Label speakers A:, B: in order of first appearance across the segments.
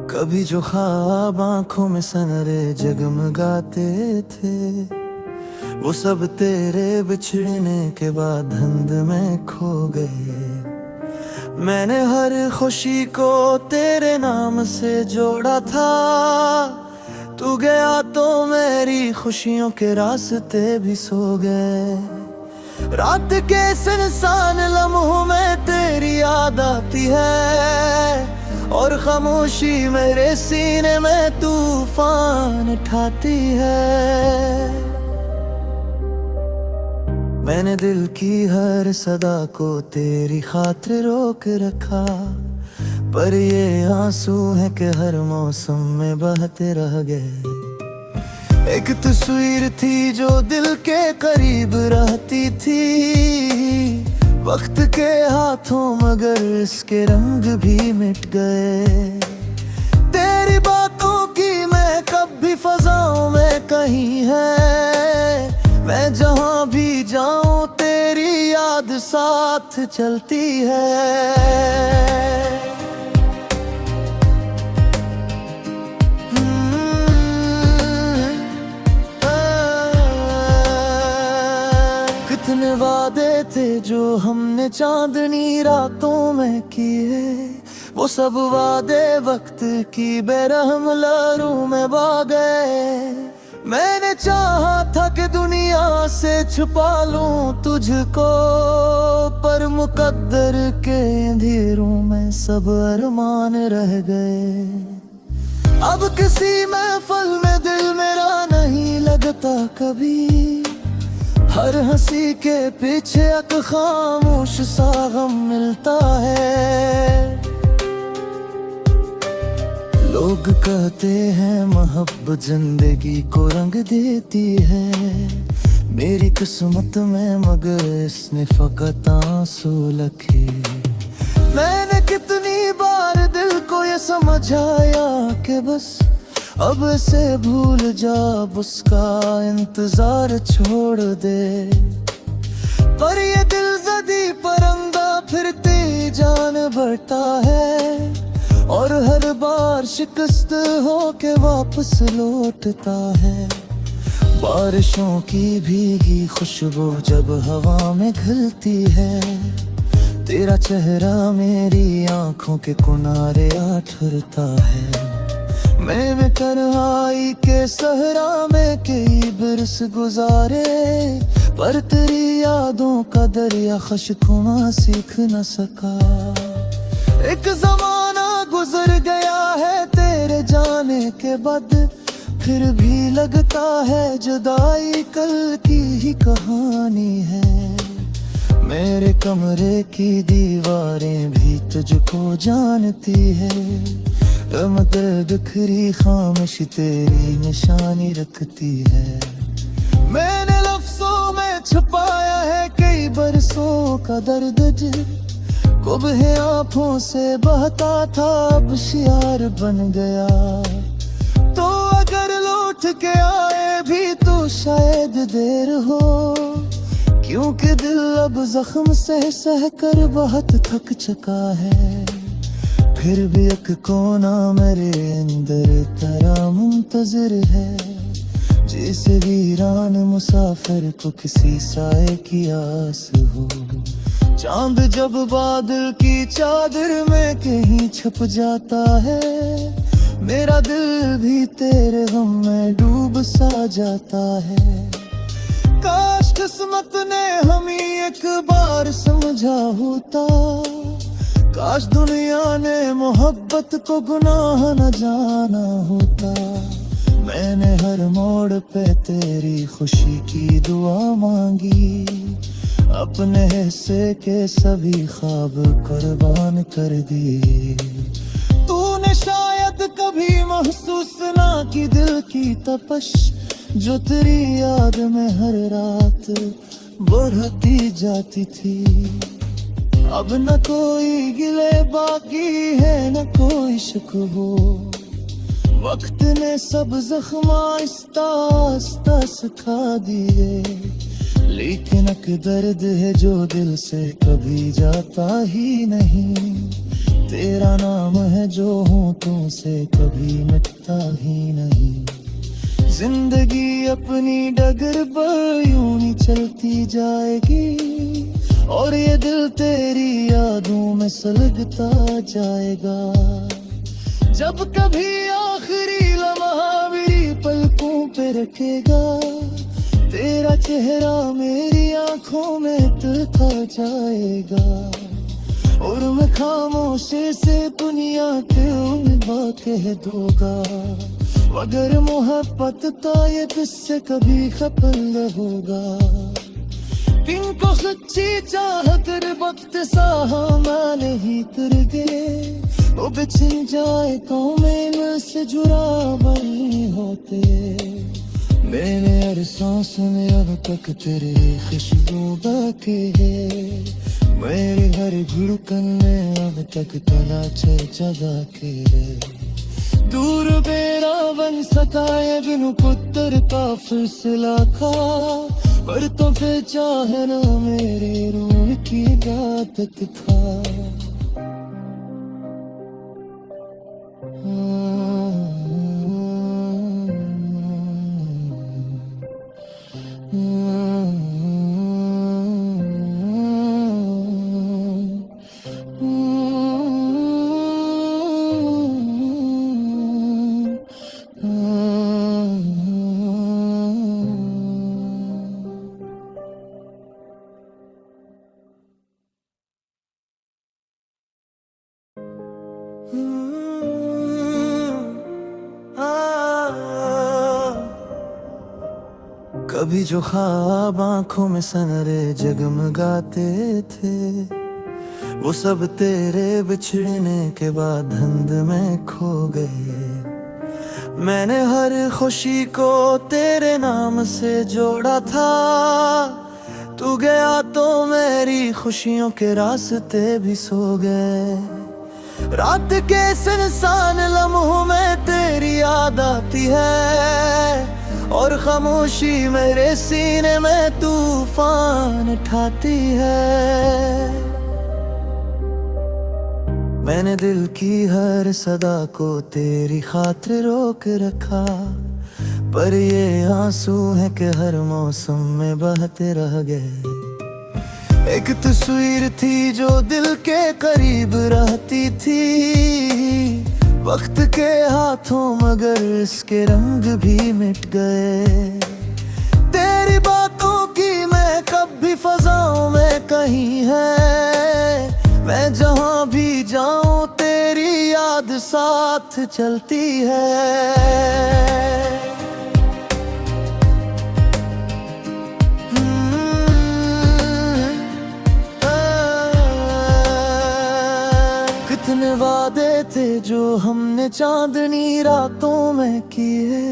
A: कभी जो ख्वाब आंखों में सनरे जगमगाते थे, वो सब तेरे बिछड़ने के बाद धुंध में खो गए। मैंने हर खुशी को तेरे नाम से जोड़ा था, तू गया तो मेरी खुशियों के रास्ते भी सो गए। रात के सुनसान लम्हों में तेरी याद आती है, और खामोशी मेरे सीने में तूफान उठाती है। मैंने दिल की हर सदा को तेरी खातिर रोक रखा, पर ये आंसू है कि हर मौसम में बहते रह गए। एक तस्वीर थी जो दिल के करीब रहती थी, वक्त के हाथों मगर इसके रंग भी मिट गए। तेरी बातों की मैं कब भी फजाओं में कहीं है, मैं जहां भी जाऊं तेरी याद साथ चलती है। कितने वादे थे जो हमने चांदनी रातों में किए, वो सब वादे वक्त की बेरहम लहरों में बह गए। मैंने चाहा था कि दुनिया से छुपा लूं तुझको, पर मुकद्दर के अंधेरों में सब अरमान रह गए। अब किसी महफिल में दिल मेरा नहीं लगता कभी, हर हंसी के पीछे एक खामोश सा गम मिलता है। लोग कहते हैं मोहब्बत जिंदगी को रंग देती है, मेरी किस्मत में मगर इसने फकत आंसू लिखे। मैंने कितनी बार दिल को ये समझाया कि बस अब से भूल जा, उसका इंतजार छोड़ दे, पर ये दिल जदी परिंदा फिरती जान बढ़ता है, और हर बार शिकस्त हो के वापस लौटता है। बारिशों की भीगी खुशबू जब हवा में घुलती है, तेरा चेहरा मेरी आंखों के किनारे आ ठुरता है। मैंने तन्हाई के सहरा में कई बरस गुजारे, पर तेरी यादों का दरिया खशकुमा सीख न सका। एक जमाना गुजर गया है तेरे जाने के बाद, फिर भी लगता है जुदाई कल की ही कहानी है। मेरे कमरे की दीवारें भी तुझको जानती है, बिखरी खामोशी तेरी निशानी रखती है। मैंने लफ्जों में छुपाया है कई बरसों का दर्द, कुब्ह आंखों से बहता था अब शियार बन गया। तो अगर लौट के आए भी तो शायद देर हो, क्योंकि दिल अब जख्म सह कर बहुत थक चुका है। फिर भी एक कोना मेरे अंदर तेरा मुंतजिर है, जैसे वीरान मुसाफिर को किसी साए की आस हो। चांद जब बादल की चादर में कहीं छुप जाता है, मेरा दिल भी तेरे गम में डूब सा जाता है। काश किस्मत ने हमें एक बार समझा होता, काश दुनिया ने मोहब्बत को गुनाह न जाना होता। मैंने हर मोड़ पे तेरी खुशी की दुआ मांगी, अपने हिस्से के सभी ख्वाब कुर्बान कर दिए। तूने शायद कभी महसूस ना की दिल की तपश, जो तेरी याद में हर रात बढ़ती जाती थी। अब न कोई गिले बाकी है न कोई शिकवो, वक्त ने सब जख्म आहिस्ता आहिस्ता सुखा दिए। लेकिन एक दर्द है जो दिल से कभी जाता ही नहीं। तेरा नाम है जो हूँ तुमसे कभी मिटता ही नहीं। जिंदगी अपनी डगर पर यूं ही चलती जाएगी और ये दिल तेरी यादों में सुलगता जाएगा। जब कभी आखिरी लम्हा मेरी पलकों पे रखेगा, तेरा चेहरा मेरी आंखों में तड़ता जाएगा और मैं खामोशी से दुनिया के उन बात कह दूंगा। मगर मोहब्बत का ये किससे कभी खपल न होगा। इनको सच्ची चाहत वक्त साहा माने ही कर गए, वो बिछड़ जाए तो मैं से जुड़ा बनी होते। मैंने हर सांस में अब तक तेरे खुशबू बाकी है, मेरे हर धड़कन में अब तक तलाशे जगह के है। दूर बेरा बन सका ये बिनु पुत्र का फैसला था, पर तो फिर चाहना मेरे रूह की आदत था। कभी जो ख्वाब आंखों में सनरे जगमगाते थे, वो सब तेरे बिछड़ने के बाद धुंध में खो गए। मैंने हर खुशी को तेरे नाम से जोड़ा था, तू गया तो मेरी खुशियों के रास्ते भी सो गए। रात के सुनसान लम्हों में तेरी याद आती है और खामोशी मेरे सीने में तूफान उठाती है। मैंने दिल की हर सदा को तेरी खातिर रोक रखा, पर ये आंसू है कि हर मौसम में बहते रह गए। एक तस्वीर थी जो दिल के करीब रहती थी, वक्त के हाथों मगर इसके रंग भी मिट गए। तेरी बातों की मैं कब भी फजाओं में कहीं है, मैं जहां भी जाऊं तेरी याद साथ चलती है। कितने वादे थे जो हमने चांदनी रातों में किए,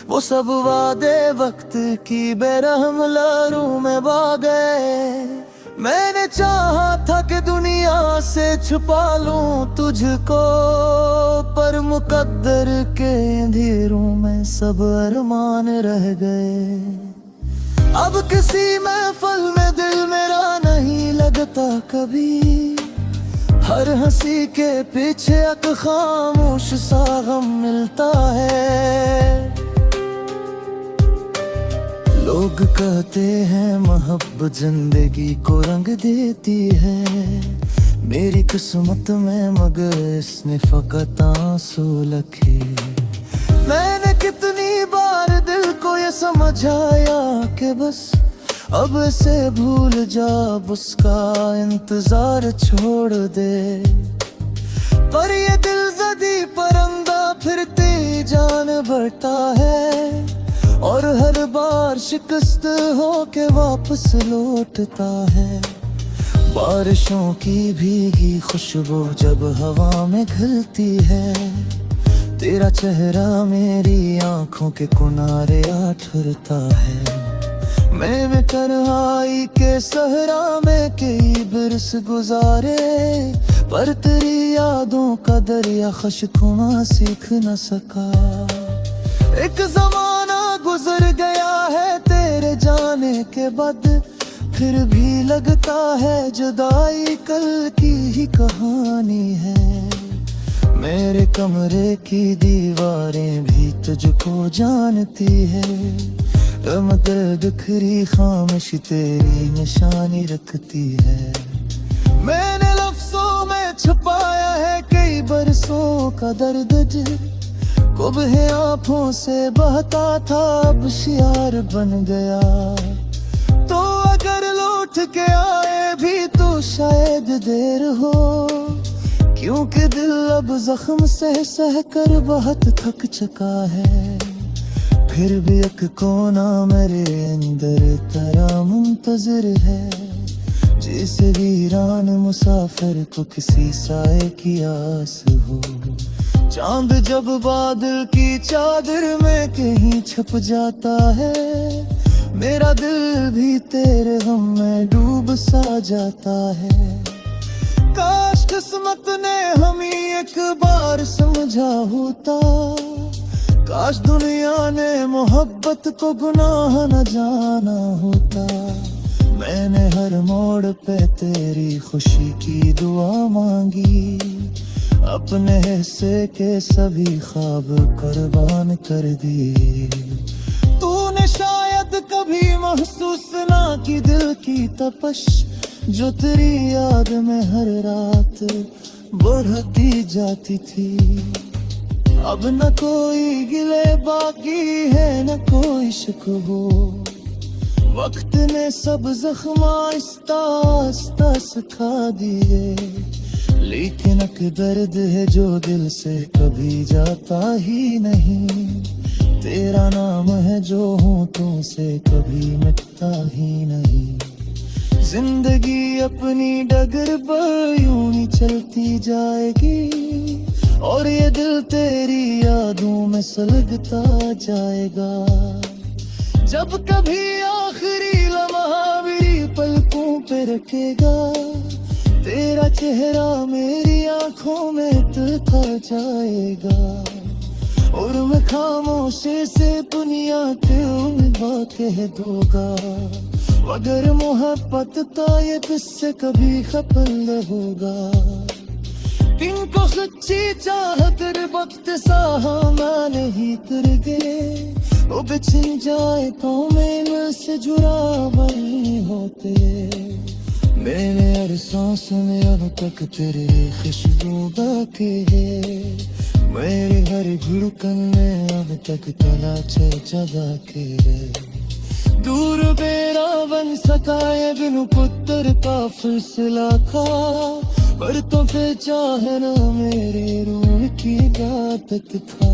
A: वो सब वादे वक्त की बेरहम लहरों में बह गए। मैंने चाहा था कि दुनिया से छुपा लूं तुझको, पर मुकद्दर के अंधेरों में सब अरमान रह गए। अब किसी महफिल में दिल मेरा नहीं लगता कभी, हर हंसी के पीछे एक खामोश सा गम मिलता है। लोग कहते हैं मोहब्बत जिंदगी को रंग देती है, मेरी किस्मत में मगर इसने फकत आंसू लिखे। मैंने कितनी बार दिल को ये समझाया कि बस अब से भूल जा, उसका इंतजार छोड़ दे, पर ये दिल जदी परिंदा फिरती जान बढ़ता है और हर बार शिकस्त हो के वापस लौटता है। बारिशों की भीगी खुशबू जब हवा में घुलती है, तेरा चेहरा मेरी आंखों के किनारे आ ठुरता है। मैं तन्हाई के सहरा में कई बरस गुजारे, पर तेरी यादों का दरिया खशकुना सीख न सका। एक जमाना गुजर गया है तेरे जाने के बाद फिर भी लगता है जुदाई कल की ही कहानी है। मेरे कमरे की दीवारें भी तुझको जानती है, गम दर्द खरी खामोशी तेरी निशानी रखती है। मैंने लफ्जों में छुपाया है कई बरसों का दर्द जो कुबह आंखों से बहता था अब शियार बन गया। तो अगर लौट के आए भी तो शायद देर हो, क्योंकि दिल अब जख्म सह सह कर बहुत थक चुका है। फिर भी एक कोना मेरे अंदर तेरा मुंतजिर है, जैसे वीरान मुसाफिर को किसी साए की आस हो। चांद जब बादल की चादर में कहीं छुप जाता है, मेरा दिल भी तेरे गम में डूब सा जाता है। काश किस्मत ने हमें एक बार समझा होता, काश दुनिया ने मोहब्बत को गुनाह न जाना होता। मैंने हर मोड़ पे तेरी खुशी की दुआ मांगी, अपने हिस्से के सभी ख्वाब कुर्बान कर दिए। तूने शायद कभी महसूस ना की दिल की तपश, जो तेरी याद में हर रात बढ़ती जाती थी। अब न कोई गिले बाकी है न कोई शिकवो, वक्त ने सब जख्म आहिस्ता आहिस्ता सुखा दिए। लेकिन एक दर्द है जो दिल से कभी जाता ही नहीं, तेरा नाम है जो होठों से कभी मिटता ही नहीं। जिंदगी अपनी डगर पर यूं ही चलती जाएगी, और ये दिल तेरी यादों में सुलगता जाएगा। जब कभी आखिरी लम्हा मेरी पलकों पे रखेगा, तेरा चेहरा मेरी आंखों में तड़ता जाएगा। और मैं खामोशी से दुनिया के उम्मीद कह दूंगा, अगर मोहब्बत का ये किससे कभी खफल होगा। इनको सच्ची चाहत वक्त सा मैंने ही कर गए, वो बिछड़ जाए तो मैं से जुड़ा वही होते। मेरे हर सांस में अब तक तेरे खुशबू बाकी है, मेरे हर धड़कन में अब तक तलाशे जगा के है। दूर बेरा बन सका ये बिनु पुत्र का फैसला था, पर तो पे चाहना मेरे रूह की बात था।